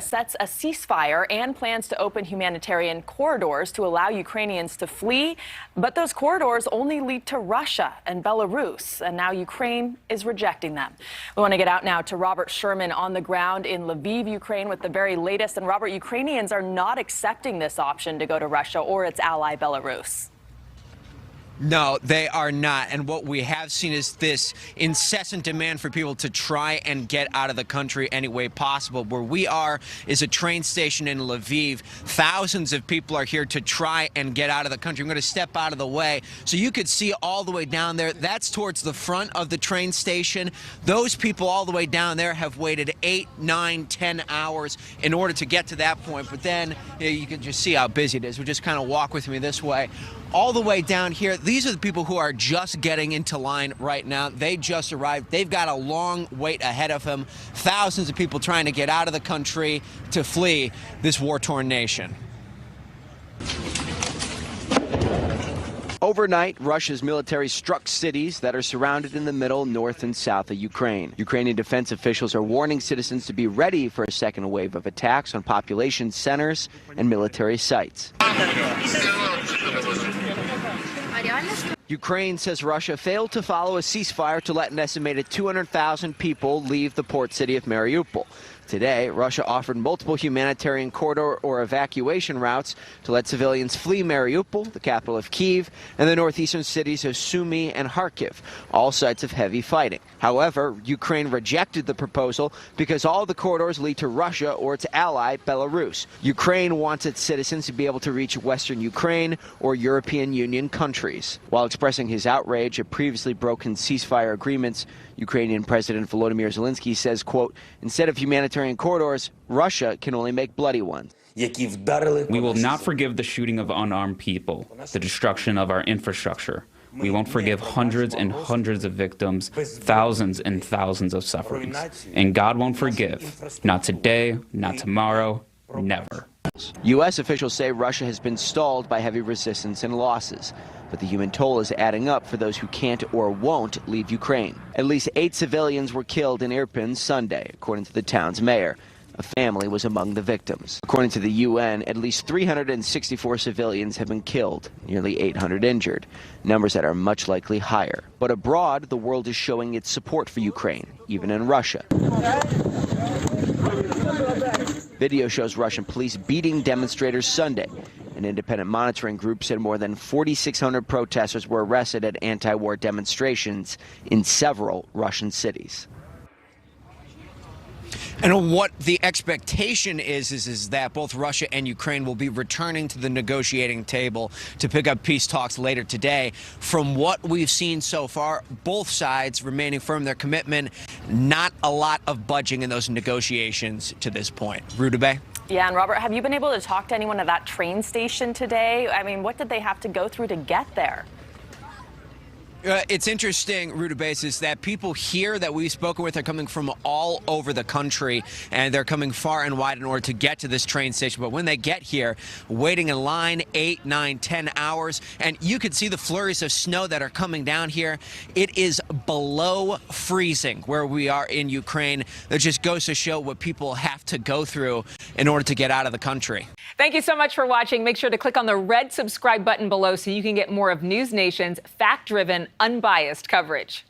sets a ceasefire and plans to open humanitarian corridors to allow Ukrainians to flee. But those corridors only lead to Russia and Belarus, and now Ukraine is rejecting them. We want to get out now to Robert Sherman on the ground in Lviv, Ukraine, with the very latest. And Robert, Ukrainians are not accepting this option to go to Russia or its ally Belarus. No, they are not. And what we have seen is this incessant demand for people to try and get out of the country any way possible. Where we are is a train station in Lviv. Thousands of people are here to try and get out of the country. I'm going to step out of the way so you could see all the way down there. That's towards the front of the train station. Those people all the way down there have waited 8, 9, 10 hours in order to get to that point. But then you can just see how busy it is. Just kind of walk with me this way. All the way down here, these are the people who are just getting into line right now. They just arrived. They've got a long wait ahead of them. Thousands of people trying to get out of the country to flee this war-torn nation. Overnight, Russia's military struck cities that are surrounded in the middle, north, and south of Ukraine. Ukrainian defense officials are warning citizens to be ready for a second wave of attacks on population centers and military sites. Ukraine says Russia failed to follow a ceasefire to let an estimated 200,000 people leave the port city of Mariupol. Today, Russia offered multiple humanitarian corridor or evacuation routes to let civilians flee Mariupol, the capital of Kyiv, and the northeastern cities of Sumy and Kharkiv, all sites of heavy fighting. However, Ukraine rejected the proposal because all the corridors lead to Russia or its ally, Belarus. Ukraine wants its citizens to be able to reach Western Ukraine or European Union countries. While expressing his outrage at previously broken ceasefire agreements, Ukrainian President Volodymyr Zelensky says, quote, instead of humanitarian corridors, Russia can only make bloody ones. We will not forgive the shooting of unarmed people, the destruction of our infrastructure. We won't forgive hundreds and hundreds of victims, thousands and thousands of sufferings. And God won't forgive. Not today, not tomorrow, never. U.S. officials say Russia has been stalled by heavy resistance and losses. But the human toll is adding up for those who can't or won't leave Ukraine. At least 8 civilians were killed in Irpin Sunday, according to the town's mayor. A family was among the victims. According to the UN, at least 364 civilians have been killed, nearly 800 injured, numbers that are much likely higher. But abroad, the world is showing its support for Ukraine, even in Russia. Video shows Russian police beating demonstrators Sunday. An independent monitoring group said more than 4,600 protesters were arrested at anti-war demonstrations in several Russian cities. And what the expectation is that both Russia and Ukraine will be returning to the negotiating table to pick up peace talks later today. From what we've seen so far, both sides remaining firm in their commitment, not a lot of budging in those negotiations to this point. Rudabeh? Yeah, and Robert, have you been able to talk to anyone at that train station today? I mean, what did they have to go through to get there? It's interesting, Rudabeh, is that people here that we've spoken with are coming from all over the country, and they're coming far and wide in order to get to this train station. But when they get here, waiting in line 8, 9, 10 hours, and you could see the flurries of snow that are coming down here. It is below freezing where we are in Ukraine. That just goes to show what people have to go through in order to get out of the country. Thank you so much for watching. Make sure to click on the red subscribe button below so you can get more of News Nation's fact-driven, unbiased coverage.